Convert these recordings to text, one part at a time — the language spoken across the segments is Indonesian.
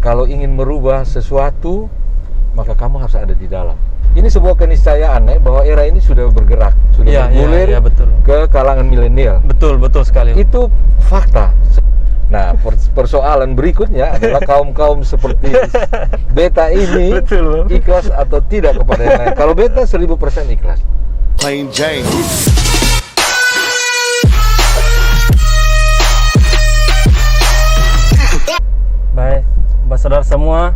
kalau ingin merubah sesuatu, maka kamu harus ada di dalam. Ini sebuah keniscayaan bahwa era ini sudah bergerak, sudah bergulir betul. ke kalangan milenial. Betul sekali. Itu fakta. Nah, persoalan berikutnya adalah kaum-kaum seperti beta ini Betul, ikhlas atau tidak kepada yang lain. Kalau beta 1000% ikhlas. Plain Jane. Baik, saudara semua.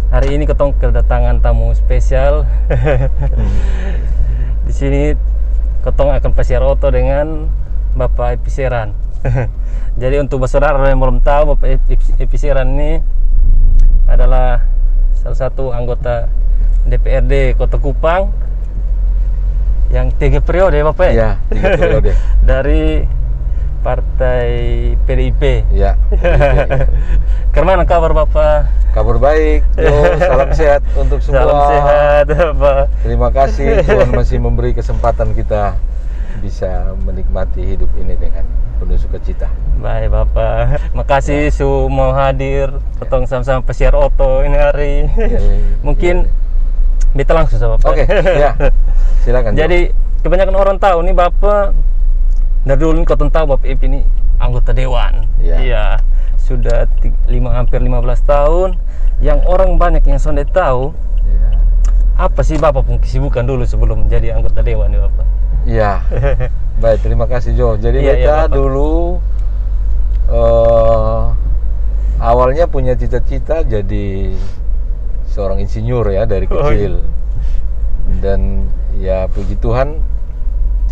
Hari ini ketong kedatangan tamu spesial. Di sini ketong akan pasiar oto dengan Bapak Episeran. Jadi untuk saudara yang belum tahu, Bapak Episeran ini adalah salah satu anggota DPRD Kota Kupang yang 3 periode ya Bapak Ya, 3 periode. Dari Partai PDIP. Ya. Kemana kabar Bapak? Kabar baik. Salam sehat untuk semua. Salam sehat Bapak. Terima kasih Tuhan masih memberi kesempatan kita bisa menikmati hidup ini dengan penuh sukacita. Baik Bapak. Makasih su mau hadir. Ketong sama-sama pesiar oto ini hari. Mungkin kita langsung sama Bapak. Oke, ya. Silakan. Jadi kebanyakan orang tahu nih Bapak, dari dulu nih ketong tahu Bapak Ip ini anggota dewan. Iya. Sudah hampir 15 tahun. Yang orang banyak yang sudah tahu. Ya. Apa sih Bapak pun kesibukan dulu sebelum jadi anggota dewan nih Bapak? Iya. Baik, terima kasih Jo. Jadi beta dulu awalnya punya cita-cita jadi seorang insinyur ya dari kecil. Dan ya puji Tuhan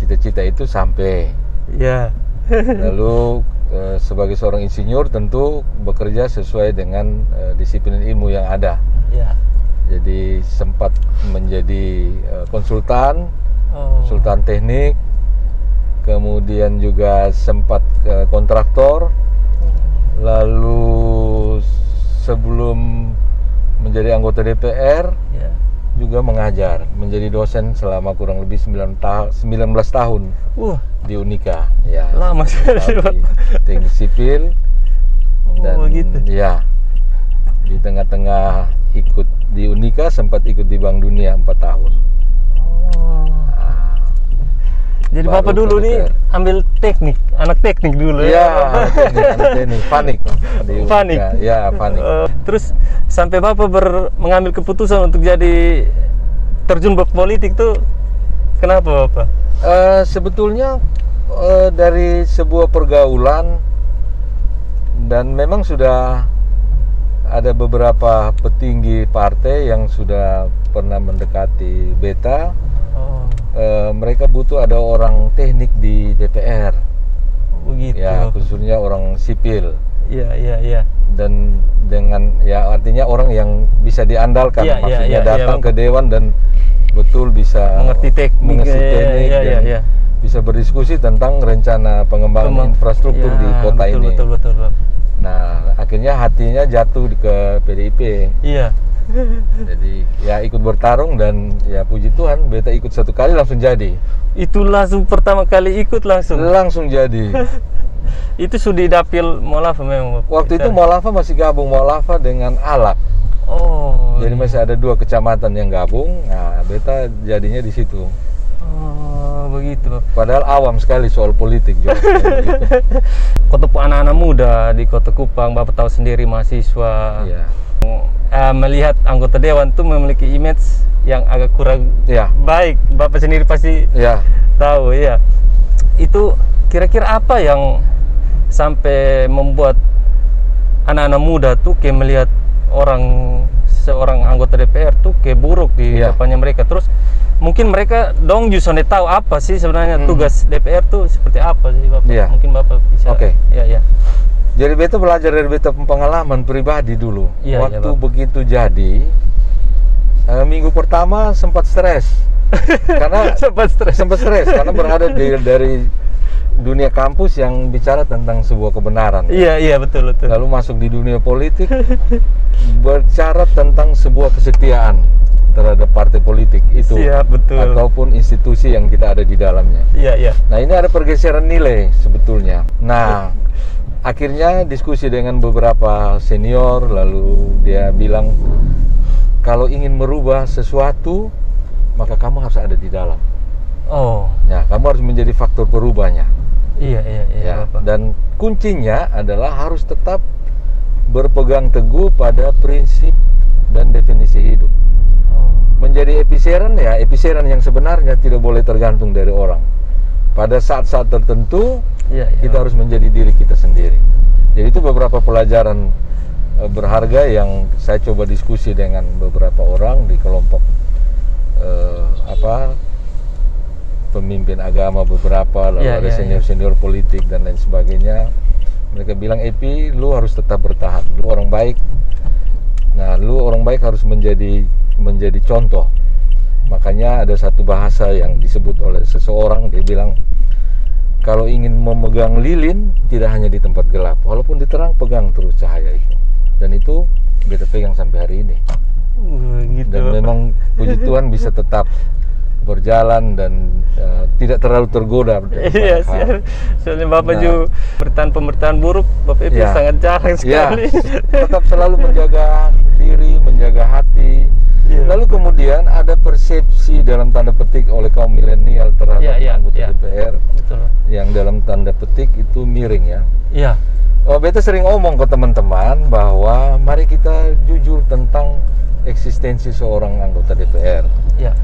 cita-cita itu sampai. Iya. Lalu sebagai seorang insinyur tentu bekerja sesuai dengan disiplin ilmu yang ada. Iya. Jadi sempat menjadi konsultan teknik, kemudian juga sempat kontraktor, lalu sebelum menjadi anggota DPR juga mengajar, menjadi dosen selama kurang lebih 19 tahun di Unika. Ya, lama sekali teknik sipil dan gitu. Ya di tengah-tengah ikut di Unika, sempat ikut di Bank Dunia 4 tahun. Jadi Bapak dulu nih ambil teknik, anak teknik dulu ya? Anak teknik, panik. Panik? Ya, panik. Terus sampai Bapak mengambil keputusan untuk jadi terjun berpolitik tuh kenapa Bapak? Sebetulnya dari sebuah pergaulan, dan memang sudah ada beberapa petinggi partai yang sudah pernah mendekati beta. Mereka butuh ada orang teknik di DPR. Begitu. Ya, khususnya orang sipil. Iya. Dan dengan ya artinya orang yang bisa diandalkan, maksudnya datang ke dewan dan betul bisa mengerti teknik dan bisa berdiskusi tentang rencana pengembangan infrastruktur di kota ini. Betul. Nah, akhirnya hatinya jatuh ke PDIP. Iya. Jadi ya ikut bertarung dan ya puji Tuhan beta ikut 1 kali langsung jadi. Itu langsung pertama kali ikut langsung jadi. Itu sudah di dapil Moalafa memang. Waktu itu Moalafa masih gabung Moalafa dengan Alak. Jadi masih ada 2 kecamatan yang gabung. Nah, beta jadinya di situ. Begitu. Padahal awam sekali soal politik juga. Kota anak-anak muda di Kota Kupang, Bapak tahu sendiri mahasiswa. Iya. Melihat anggota dewan tuh memiliki image yang agak kurang baik. Bapak sendiri pasti tahu ya. Itu kira-kira apa yang sampai membuat anak-anak muda tuh kayak melihat seorang anggota DPR tuh kayak buruk di depannya mereka. Terus mungkin mereka justru tahu apa sih sebenarnya tugas DPR tuh seperti apa sih Bapak? Mungkin Bapak bisa. Iya. Jadi beta belajar dari beta pengalaman pribadi dulu. Waktu begitu jadi, minggu pertama sempat stres. Karena sempat stres karena berada dari dunia kampus yang bicara tentang sebuah kebenaran. Iya, betul. Lalu masuk di dunia politik, bicara tentang sebuah kesetiaan. terhadap partai politik itu. Siap, betul. Ataupun institusi yang kita ada di dalamnya. Iya, iya. Nah, ini ada pergeseran nilai sebetulnya. Nah, akhirnya diskusi dengan beberapa senior, lalu dia bilang, kalau ingin merubah sesuatu, maka kamu harus ada di dalam. Oh. Ya, kamu harus menjadi faktor perubahnya. Iya, ya, dan kuncinya adalah harus tetap berpegang teguh pada prinsip dan definisi hidup. Menjadi epicentrum, ya epicentrum yang sebenarnya tidak boleh tergantung dari orang. Pada saat-saat tertentu kita harus menjadi diri kita sendiri. Jadi itu beberapa pelajaran berharga yang saya coba diskusi dengan beberapa orang di kelompok pemimpin agama beberapa, lalu ada senior-senior politik dan lain sebagainya. Mereka bilang, Epi, lu harus tetap bertahan, lu orang baik. Nah, lu orang baik harus menjadi contoh. Makanya ada satu bahasa yang disebut oleh seseorang, dia bilang, kalau ingin memegang lilin, tidak hanya di tempat gelap, walaupun diterang, pegang terus cahaya itu. Dan itu beta pegang sampai hari ini. Gitu. Dan memang puji Tuhan bisa tetap berjalan dan tidak terlalu tergoda. Iya, soalnya Bapak juga pemerintahan buruk, Bapak itu sangat jarang sekali. Tetap selalu menjaga diri, menjaga hati. Lalu kemudian ada persepsi dalam tanda petik oleh kaum milenial terhadap anggota DPR, yang dalam tanda petik itu miring ya. Iya. Beta sering ngomong ke teman-teman bahwa mari kita jujur tentang eksistensi seorang anggota DPR. Iya.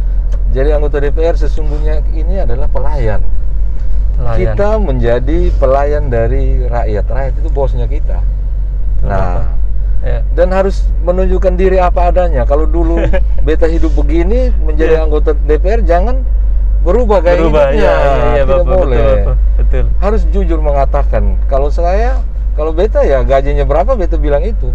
Jadi anggota DPR sesungguhnya ini adalah pelayan. Kita menjadi pelayan dari rakyat. Rakyat itu bosnya kita. Nah, dan harus menunjukkan diri apa adanya. Kalau dulu beta hidup begini, menjadi anggota DPR jangan berubah gaya hidupnya. Tidak boleh. Betul. Harus jujur mengatakan. Kalau beta ya gajinya berapa, beta bilang itu.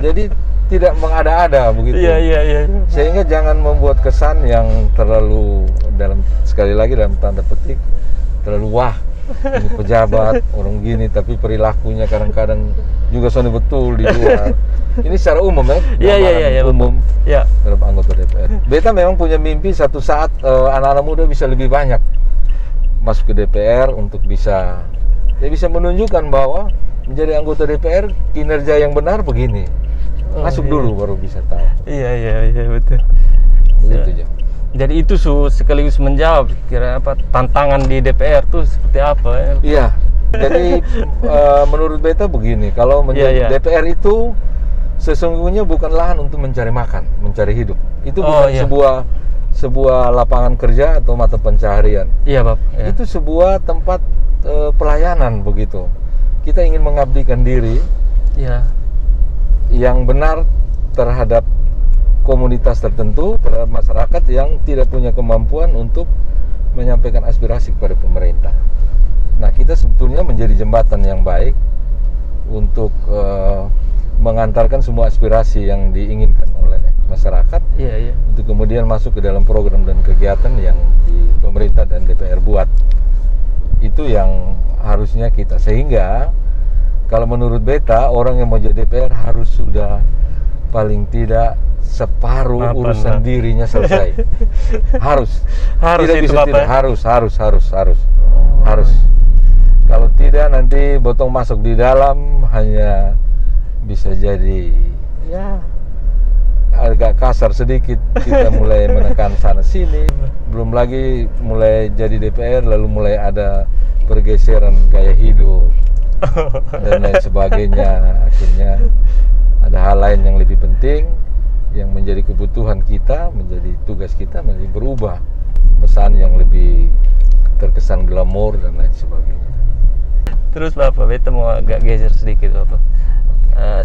Jadi tidak mengada-ada begitu. Iya. Sehingga jangan membuat kesan yang terlalu sekali lagi dalam tanda petik terlalu wah, ini pejabat orang gini, tapi perilakunya kadang-kadang juga soalnya betul di luar. Ini secara umum ya. Iya. Umum terhadap anggota DPR. Beta memang punya mimpi satu saat anak-anak muda bisa lebih banyak masuk ke DPR untuk bisa menunjukkan bahwa menjadi anggota DPR kinerja yang benar begini. Masuk dulu baru bisa tahu. Iya betul. Begitu aja. Jadi itu sekaligus menjawab kira tantangan di DPR tuh seperti apa ya? Iya. Jadi menurut beta begini, kalau menjadi DPR itu sesungguhnya bukan lahan untuk mencari makan, mencari hidup. Itu bukan sebuah lapangan kerja atau mata pencaharian. Iya, Pak. Ya. Itu sebuah tempat pelayanan begitu. Kita ingin mengabdikan diri. Iya. Yang benar terhadap komunitas tertentu, terhadap masyarakat yang tidak punya kemampuan untuk menyampaikan aspirasi kepada pemerintah. Nah, kita sebetulnya menjadi jembatan yang baik untuk mengantarkan semua aspirasi yang diinginkan oleh masyarakat untuk kemudian masuk ke dalam program dan kegiatan yang di pemerintah dan DPR buat. Itu yang harusnya kita, sehingga kalau menurut beta, orang yang mau jadi DPR harus sudah paling tidak separuh urusan dirinya selesai. harus tidak bisa tidak, harus. Kalau tidak nanti botong masuk di dalam hanya bisa jadi agak kasar sedikit, kita mulai menekan sana sini, belum lagi mulai jadi DPR lalu mulai ada pergeseran gaya hidup dan lain sebagainya. Akhirnya ada hal lain yang lebih penting yang menjadi kebutuhan kita, menjadi tugas kita, menjadi berubah pesan yang lebih terkesan glamor dan lain sebagainya. Terus Bapak, beta mau agak geser sedikit Bapak.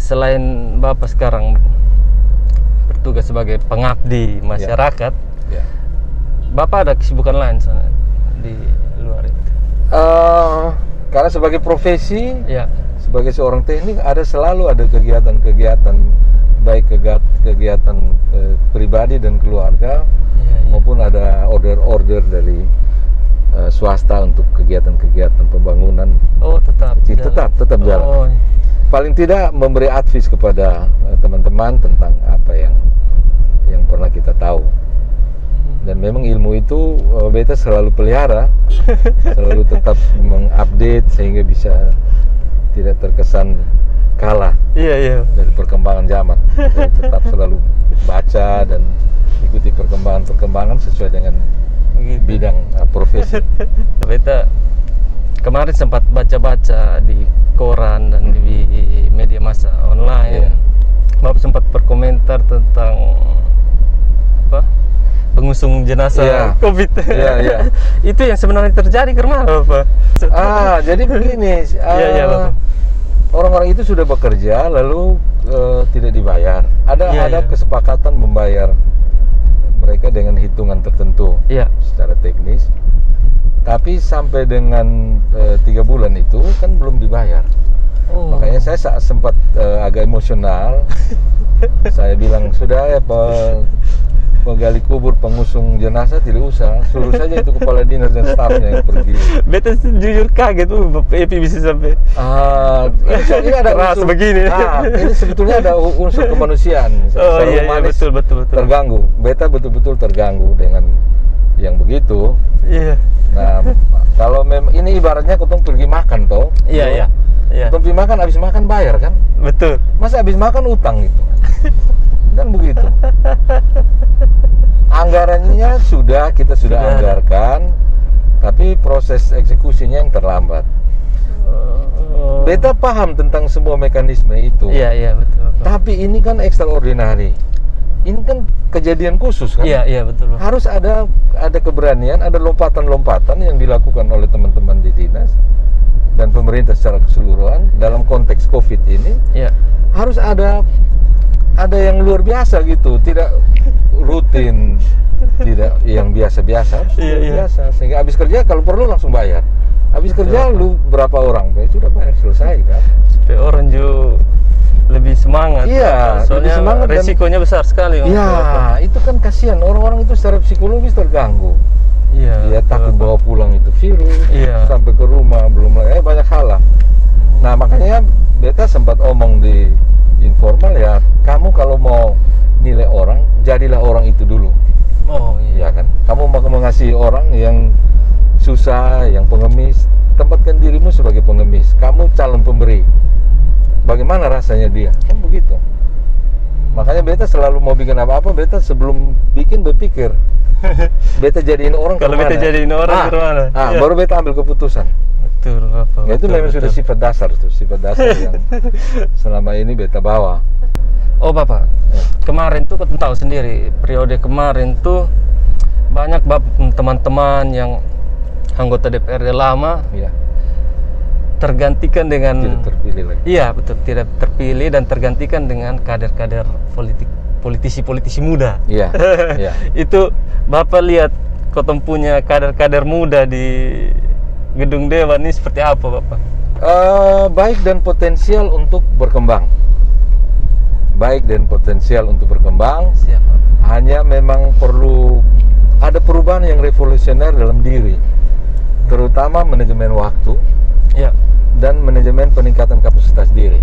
Selain Bapak sekarang bertugas sebagai pengabdi masyarakat, Bapak ada kesibukan lain sana di luar itu? Karena sebagai profesi, sebagai seorang teknik, selalu ada kegiatan-kegiatan, baik kegiatan pribadi dan keluarga, maupun ada order-order dari swasta untuk kegiatan-kegiatan pembangunan. Oh, tetap jalan. Paling tidak memberi advice kepada teman-teman tentang apa yang perlu pernah kita tahu. Dan memang ilmu itu beta selalu pelihara, selalu tetap mengupdate sehingga bisa tidak terkesan kalah dari perkembangan zaman. Jadi tetap selalu baca dan ikuti perkembangan sesuai dengan bidang profesi. Beta kemarin sempat baca-baca di koran dan di media massa online. Bapak sempat berkomentar tentang pengusung jenazah COVID. Itu yang sebenarnya terjadi karena apa? Jadi begini. Orang-orang itu sudah bekerja lalu tidak dibayar. Ada kesepakatan membayar mereka dengan hitungan tertentu secara teknis. Tapi sampai dengan 3 bulan itu kan belum dibayar. Makanya saya sempat agak emosional. Saya bilang sudah ya penggali kubur pengusung jenazah tidak usah, suruh saja itu kepala dinas dan stafnya yang pergi. Beta jujur kaget tuh Bapak Epi bisa sampai ini ada unsur begini. Ini sebetulnya ada unsur kemanusiaan. Betul. Terganggu. Beta betul-betul terganggu dengan yang begitu. Nah, kalau memang ini ibaratnya kotong pergi makan toh. Kotong pergi makan, habis makan bayar kan? Betul. Masa habis makan utang gitu? Kan begitu. Anggarannya kita sudah anggarkan, tapi proses eksekusinya yang terlambat. Beta paham tentang semua mekanisme itu. Betul. Tapi ini kan extraordinary. Ini kan kejadian khusus kan? Betul. Harus ada keberanian, ada lompatan-lompatan yang dilakukan oleh teman-teman di dinas dan pemerintah secara keseluruhan dalam konteks COVID ini. Harus ada yang luar biasa gitu, tidak rutin, tidak yang biasa-biasa, biasa. Sehingga habis kerja kalau perlu langsung bayar. Habis kerja lu berapa orang? Sudah bayar, selesai kan? Supaya orang juga lebih semangat. Soalnya lebih semangat resikonya besar sekali. Itu kan kasihan, orang-orang itu secara psikologis terganggu. Dia takut bawa pulang itu virus, sampai ke rumah belum lagi banyak hal lah. Nah makanya beta sempat omong di informal kamu kalau mau nilai orang, jadilah orang itu dulu. Kan? Kamu mau mengasihi orang yang susah, yang pengemis, tempatkan dirimu sebagai pengemis. Kamu calon pemberi. Bagaimana rasanya dia? Kan begitu. Makanya beta selalu mau bikin apa-apa, beta sebelum bikin berpikir. Beta jadiin orang kalau beta jadiin orang kemana? Baru beta ambil keputusan. Betul. Itu memang sudah sifat dasar yang selama ini beta bawa. Bapak, kemarin tuh kan tahu sendiri, periode kemarin tuh banyak teman-teman yang anggota DPRD lama tergantikan dengan tidak terpilih lagi. Betul, tidak terpilih dan tergantikan dengan kader-kader politisi muda. Itu Bapak lihat kotong punya kader-kader muda di gedung Dewan ini seperti apa, Bapak? Baik dan potensial untuk berkembang. Siap, Pak. Hanya memang perlu ada perubahan yang revolusioner dalam diri, terutama manajemen waktu dan manajemen peningkatan kapasitas diri.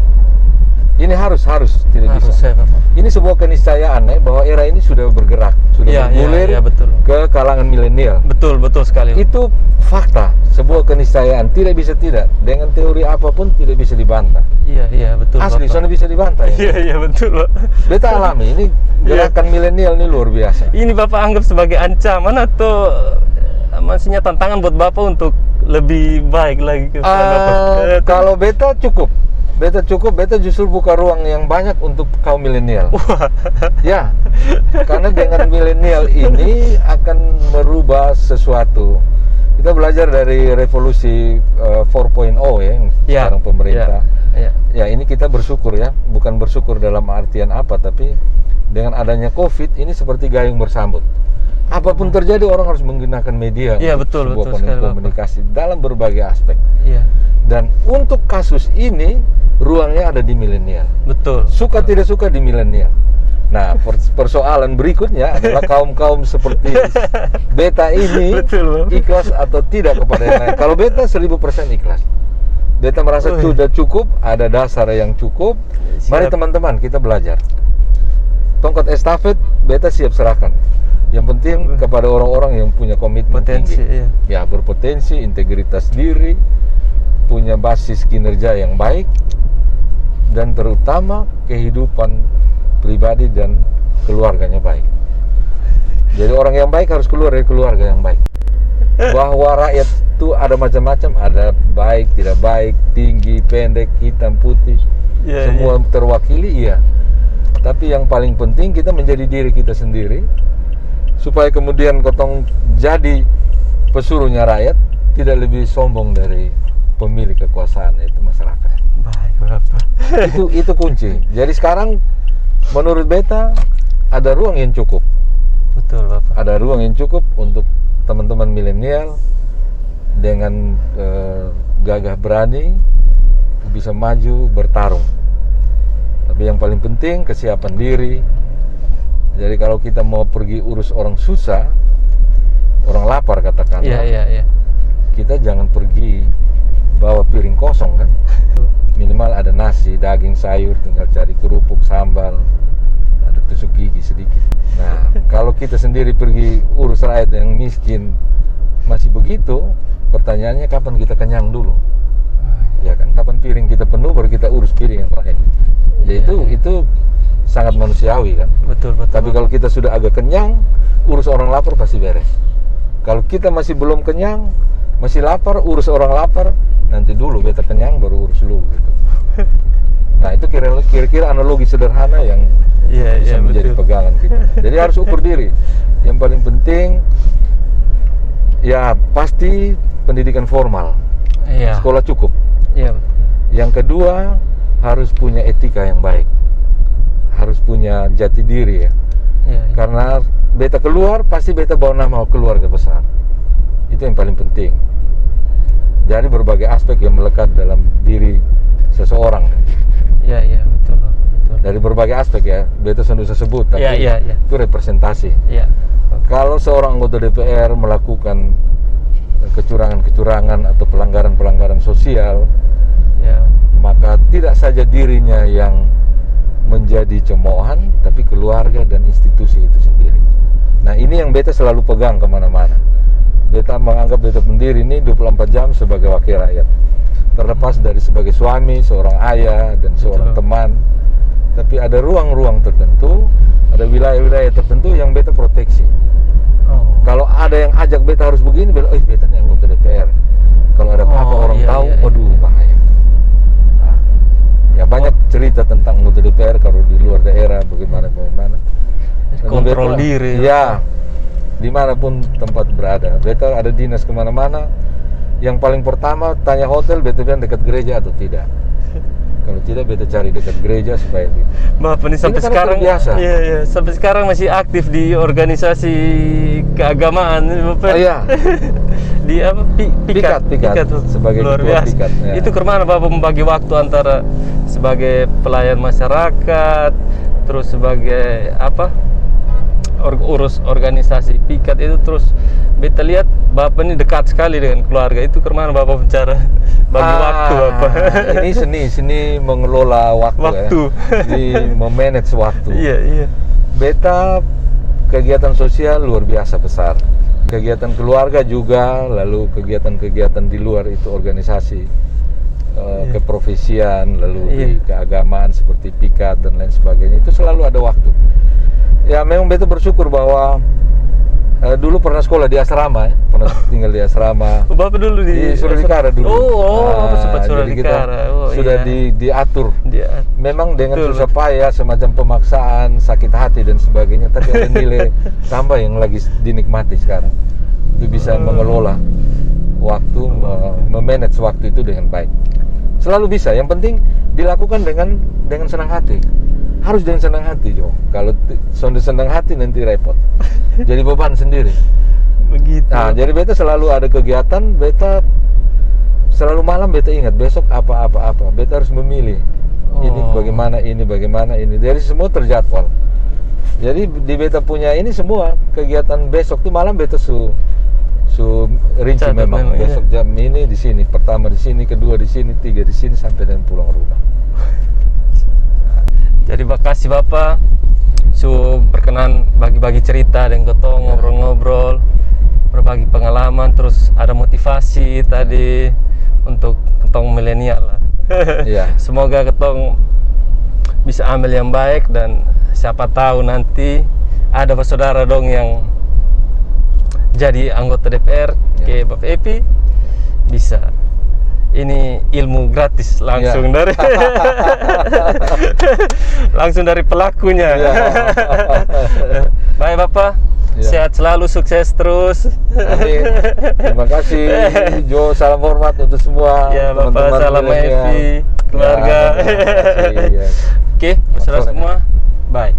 Ini harus tidak bisa. Ini sebuah keniscayaan bahwa era ini sudah bergerak, sudah bergulir ke kalangan milenial. Betul sekali. Itu fakta, sebuah keniscayaan, tidak bisa tidak. Dengan teori apapun tidak bisa dibantah. Betul. Asli, soalnya bisa dibantah. Betul, Pak. Beta alami, ini gerakan milenial ini luar biasa. Ini Bapak anggap sebagai ancaman atau maksudnya tantangan buat Bapak untuk lebih baik lagi ke kalau beta cukup. Beta justru buka ruang yang banyak untuk kaum milenial. Karena dengan milenial ini akan merubah sesuatu. Kita belajar dari revolusi 4.0 yang sekarang pemerintah. Ini kita bersyukur bukan bersyukur dalam artian apa, tapi dengan adanya COVID ini seperti gayung bersambut. Apapun terjadi orang harus menggunakan media betul komunikasi dalam berbagai aspek. Dan untuk kasus ini ruangnya ada di milenial. Betul. Suka tidak suka di milenial. Nah, persoalan berikutnya adalah kaum seperti beta ini ikhlas atau tidak kepada yang lain. Kalau beta 1000% ikhlas. Beta merasa sudah cukup, ada dasar yang cukup. Mari teman-teman kita belajar. tongkat estafet beta siap serahkan. Yang penting kepada orang-orang yang punya komitmen tinggi. Iya. Ya, berpotensi, integritas diri, punya basis kinerja yang baik, dan terutama kehidupan pribadi dan keluarganya baik. Jadi orang yang baik harus keluar dari keluarga yang baik. Bahwa rakyat itu ada macam-macam, ada baik, tidak baik, tinggi, pendek, hitam, putih, semua terwakili, iya. Tapi yang paling penting kita menjadi diri kita sendiri, supaya kemudian kotong jadi pesuruhnya rakyat, tidak lebih sombong dari pemilik kekuasaan, yaitu masyarakat. Baik, Bapak. Itu kunci. Jadi sekarang menurut beta ada ruang yang cukup. Betul, Bapak. Ada ruang yang cukup untuk teman-teman milenial dengan gagah berani bisa maju bertarung. Tapi yang paling penting kesiapan diri. Jadi kalau kita mau pergi urus orang susah, orang lapar katakan, kita jangan pergi bawa piring kosong kan. Minimal ada nasi, daging, sayur, tinggal cari kerupuk, sambal, ada tusuk gigi sedikit. Nah, kalau kita sendiri pergi urus rakyat yang miskin masih begitu, pertanyaannya kapan kita kenyang dulu? Ya kan, kapan piring kita penuh baru kita urus piring yang lain. Ya itu sangat manusiawi kan. Betul. Tapi kalau kita sudah agak kenyang, urus orang lapar pasti beres. Kalau kita masih belum kenyang, masih lapar, urus orang lapar, nanti dulu beta kenyang baru urus lu gitu. Nah, itu kira-kira analogi sederhana yang bisa menjadi pegangan kita. Jadi harus ukur diri. Yang paling penting ya pasti pendidikan formal. Sekolah cukup. Yang kedua harus punya etika yang baik. Harus punya jati diri ya. Karena beta keluar pasti beta bawa nama keluarga besar. Itu yang paling penting. Jadi berbagai aspek yang melekat dalam diri seseorang. Iya, betul. Dari berbagai aspek ya, beta sudah sebut, tapi itu representasi. Kalau seorang anggota DPR melakukan kecurangan-kecurangan atau pelanggaran-pelanggaran sosial, maka tidak saja dirinya yang menjadi cemoohan, tapi keluarga dan institusi itu sendiri. Nah, ini yang beta selalu pegang kemana-mana. Beta menganggap beta sendiri ini 24 jam sebagai wakil rakyat. Terlepas dari sebagai suami, seorang ayah, dan seorang teman. Tapi ada ruang-ruang tertentu, ada wilayah-wilayah tertentu yang beta proteksi. Kalau ada yang ajak beta harus begini, beta, beta ini anggota DPR. Kalau ada apa-apa orang tahu, waduh bahaya. Nah, ya banyak cerita tentang anggota DPR kalau di luar daerah, bagaimana. Kontrol diri. Ya, dimanapun tempat berada. Beta ada dinas kemana-mana. Yang paling pertama tanya hotel, beta bilang dekat gereja atau tidak. Kalau tidak, beta cari dekat gereja supaya tidak. Bapak ini sampai sekarang biasa. Iya, sampai sekarang masih aktif di organisasi keagamaan, Bapak. Di apa? Pikat sebagai luar ketua biasa. Pikat. Ya. Itu kemana Bapak membagi waktu antara sebagai pelayan masyarakat, terus sebagai apa? Urus organisasi Pikat itu, terus beta lihat Bapak ini dekat sekali dengan keluarga. Itu kemana Bapak bicara bagi waktu Bapak? Ini seni mengelola waktu. Di memanage waktu. Iya. Beta kegiatan sosial luar biasa besar. Kegiatan keluarga juga, lalu kegiatan-kegiatan di luar itu organisasi keprofesian, lalu di keagamaan seperti Pikat dan lain sebagainya. Itu selalu ada waktu. Ya memang beta bersyukur bahwa dulu pernah sekolah di asrama, pernah tinggal di asrama. Bapak dulu di Suradikara dulu. Sempat Suradikara. Sudah diatur. Memang dengan susah payah, semacam pemaksaan, sakit hati dan sebagainya, tapi ada nilai tambah yang lagi dinikmati sekarang. Itu bisa mengelola waktu, memanage waktu itu dengan baik. Selalu bisa. Yang penting dilakukan dengan senang hati. Harus dengan senang hati, Jo. Kalau sudah senang hati nanti repot. Jadi beban sendiri. Begitu. Nah, jadi beta selalu ada kegiatan, beta selalu malam beta ingat besok apa. Beta harus memilih. Ini bagaimana ini. Jadi semua terjadwal. Jadi di beta punya ini semua kegiatan besok tuh malam beta su rinci memang. Besok jam ini di sini, pertama di sini, kedua di sini, tiga di sini sampai dan pulang rumah. Jadi makasih Bapak berkenan bagi-bagi cerita dan ketong ngobrol-ngobrol, berbagi pengalaman, terus ada motivasi tadi untuk ketong milenial lah. Semoga ketong bisa ambil yang baik, dan siapa tahu nanti ada saudara dong yang jadi anggota DPR kayak Bapak Epi, bisa ini ilmu gratis langsung dari langsung dari pelakunya. Baik Bapak, sehat selalu, sukses terus. Amin. Terima kasih Jo, salam hormat untuk semua. Ya Bapak, salam Epi, keluarga. Oke, saudara semua, bye.